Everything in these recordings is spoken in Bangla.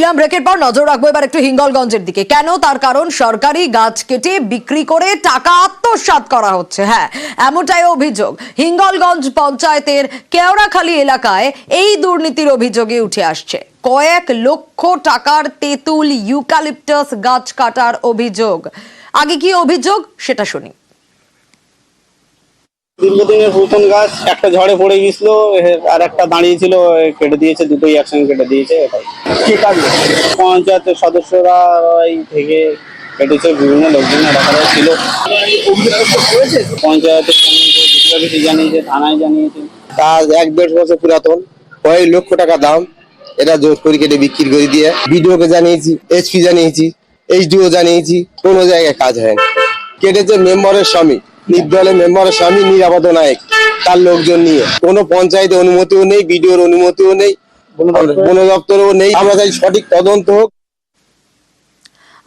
নিলাম ব্রেকের পর নজর রাখবো এবার একটু হিঙ্গলগঞ্জের দিকে। কেন? তার কারণ সরকারি গাছ কেটে বিক্রি করে টাকা আত্মসাৎ করা হচ্ছে। হ্যাঁ, এমনটাই অভিযোগ হিঙ্গলগঞ্জ পঞ্চায়েতের কেওড়াখালী এলাকায়। এই দুর্নীতির অভিযোগে উঠে আসছে কয়েক লক্ষ টাকার তেঁতুল ইউক্যালিপটাস গাছ কাটার অভিযোগ। আগে কি অভিযোগ সেটা শুনি। দীর্ঘদিনের পুরাতন গাছ একটা ঝড়ে পড়ে গেছিল, আর একটা দাঁড়িয়েছিল, কেটে দিয়েছে, দুটোই একসঙ্গে কেটে দিয়েছে। কি কাজ? পঞ্চায়েতের সদস্যরা থেকে কেটেছে, বিভিন্ন লোকজন রাখারা ছিল। পঞ্চায়েতের জানিয়েছে, থানায় জানিয়েছে। কাজ 1-1.5 বছর পুরাতন, কয়েক লক্ষ টাকা দাম। এটা জোর করে কেটে বিক্রি করে দিয়ে বিডিওকে জানিয়েছি, এসপি জানিয়েছি, এইচডিও জানিয়েছি, কোনো জায়গায় কাজ হয়নি। কেটেছে মেম্বারের স্বামী, নির্দলের মেম্বারের স্বামী নিরাপদ নায়ক, তার লোকজন নিয়ে। কোনো পঞ্চায়েতে অনুমতিও নেই, বিডিওর অনুমতিও নেই, বন দপ্তরেও নেই। আমরা চাই সঠিক তদন্ত হোক।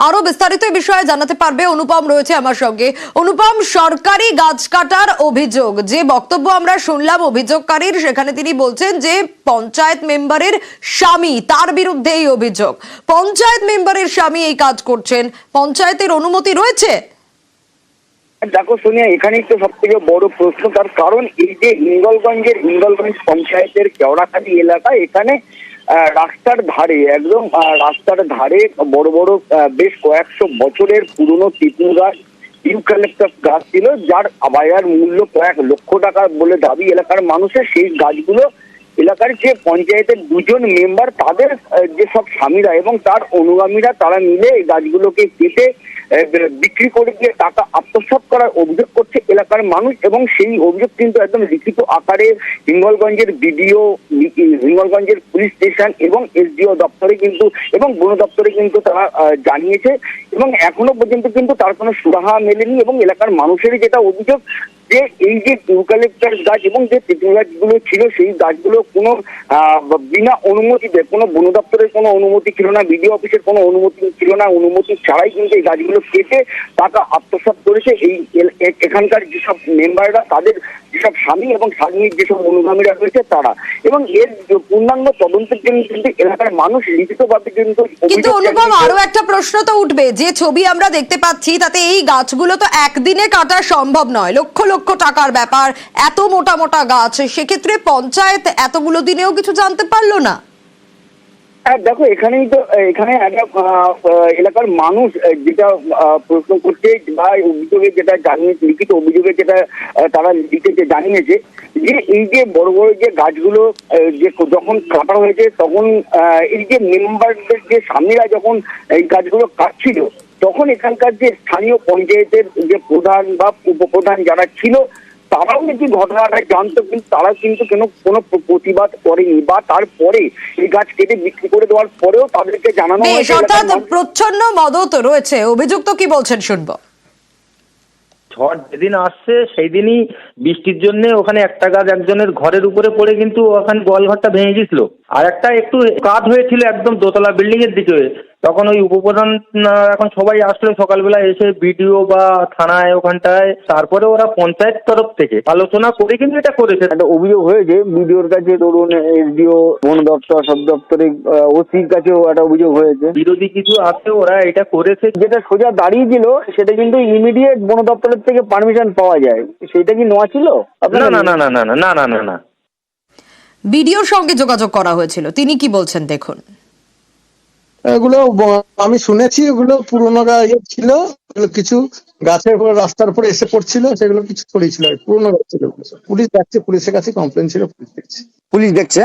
আরো বিস্তারিত বিষয়ে জানাতে পারবে অনুপম রয়েছে আমার সঙ্গে। অনুপম, সরকারি গাছ কাটার অভিযোগ, যে বক্তব্য আমরা শুনলাম অভিযোগকারীর, সেখানে তিনি বলছেন যে পঞ্চায়েত মেম্বারের স্বামী, তার বিরুদ্ধে এই অভিযোগ। পঞ্চায়েত মেম্বারের স্বামী এই কাজ করছেন, পঞ্চায়েতের অনুমতি রয়েছে? দেখো সোনিয়া, এখানেই তো সব থেকে বড় প্রশ্ন। তার কারণ এই যে হিঙ্গলগঞ্জ পঞ্চায়েতের কেওড়াখালী এলাকা, এখানে রাস্তার ধারে, একদম রাস্তার ধারে বড় বড় বেশ কয়েকশো বছরের পুরনো তেঁতুল গাছ, ইউক্যালিপটাস গাছ ছিল, যার বাজার মূল্য কয়েক লক্ষ টাকা বলে দাবি এলাকার মানুষের। সেই গাছগুলো এলাকার যে পঞ্চায়েতের দুজন মেম্বার, তাদের যেসব স্বামীরা এবং তার অনুগামীরা, তারা মিলে এই গাছগুলোকে কেটে বিক্রি করে দিয়ে টাকা আত্মসাৎ করার অভিযোগ করছে এলাকার মানুষ। এবং সেই অভিযোগ কিন্তু একদম লিখিত আকারে হিঙ্গলগঞ্জের বিডিও, হিঙ্গলগঞ্জের পুলিশ স্টেশন এবং এসডিও দপ্তরে কিন্তু এবং বন দপ্তরে কিন্তু তারা জানিয়েছে, এবং এখনো পর্যন্ত কিন্তু তার কোনো সুরাহা মেলেনি। এবং এলাকার মানুষেরই যেটা অভিযোগ যে এই যে ইউক্যালিপটাস গাছ এবং যে তেঁতুল গাছগুলো ছিল, সেই গাছগুলো কোনো বিনা অনুমতিতে, কোনো বন দপ্তরের কোনো অনুমতি ছিল না, বিডিও অফিসের কোনো অনুমতি ছিল না, অনুমতি ছাড়াই কিন্তু এই গাছগুলো কেটে টাকা আত্মসাৎ করেছে এই এখানকার যেসব মেম্বাররা, তাদের যেসব স্বামী এবং স্বামীর যেসব অনুগামীরা রয়েছে তারা। এবং এর পূর্ণাঙ্গ তদন্তের জন্য কিন্তু এলাকার মানুষ লিখিতভাবে কিন্তু অনুপম, আরো একটা প্রশ্ন তো উঠবে, যে ছবি আমরা দেখতে পাচ্ছি তাতে এই গাছগুলো তো একদিনে কাটা সম্ভব নয়, লক্ষ লক্ষ টাকার ব্যাপার, এত মোটা মোটা গাছ, সেক্ষেত্রে পঞ্চায়েত এতগুলো দিনেও কিছু জানতে পারলো না? হ্যাঁ দেখো, এখানেই তো এখানে একটা এলাকার মানুষ যেটা প্রশ্ন করছে বা অভিযোগে যেটা জানিয়েছে, লিখিত অভিযোগে যেটা তারা লিখেছে, জানিয়েছে যে এই যে বড় বড় যে গাছগুলো যে যখন কাটা হয়েছে, তখন এই যে মেম্বারদের যে স্বামীরা যখন এই গাছগুলো কাটছিল, তখন এখানকার যে স্থানীয় পঞ্চায়েতের যে প্রধান বা উপপ্রধান যারা ছিল, তারাও কিন্তু ঘটনাটা জানতো, কিন্তু তারা কিন্তু কোনো প্রতিবাদ করেনি, বা তারপরে এই গাছ কেটে বিক্রি করে দেওয়ার পরেও তাদেরকে জানানো হয়েছে। অর্থাৎ প্রচ্ছন্ন মদত রয়েছে। অভিযুক্ত কি বলছেন শুনবো। ঝড় যেদিন আসছে সেই দিনই বৃষ্টির জন্য ওখানে একটা গাছ একজনের ঘরের উপরে পড়ে কিন্তু ওখানে গোয়ালঘরটা ভেঙে গেছিল, আর একটা একটু কাত হয়েছিল একদম দোতলা বিল্ডিং এর দিকে। তখন ওই উপপ্রধান এখন সবাই আসলো সকালবেলা এসে, বিডিও বা থানায় ওখানটায়, তারপরে ওরা পঞ্চায়েত তরফ থেকে আলোচনা করে কিন্তু এটা করেছে। একটা অভিযোগ হয়েছে বিডিওর কাছে, ধরুন এসডিও, বন দপ্তর, সব দপ্তরে, ওসির কাছেও একটা অভিযোগ হয়েছে। বিরোধী কিছু আছে, ওরা এটা করেছে। যেটা সোজা দাঁড়িয়েছিল সেটা কিন্তু ইমিডিয়েট বন দপ্তরের থেকে পারমিশন পাওয়া যায়, সেটা কি নেওয়া ছিল? না না না না না না না না না। বিডিওর সঙ্গে যোগাযোগ করা হয়েছিল, তিনি কি বলছেন দেখুন। এগুলো আমি শুনেছি, এগুলো পুরোনো ছিল, কিছু গাছের উপরে রাস্তার উপরে এসে পড়ছিল, সেগুলো কিছু পড়েছিল, পুরোনো গাছ ছিল। পুলিশ দেখছে, পুলিশের কাছে কমপ্লেন ছিল, পুলিশ দেখছে। পুলিশ দেখছে।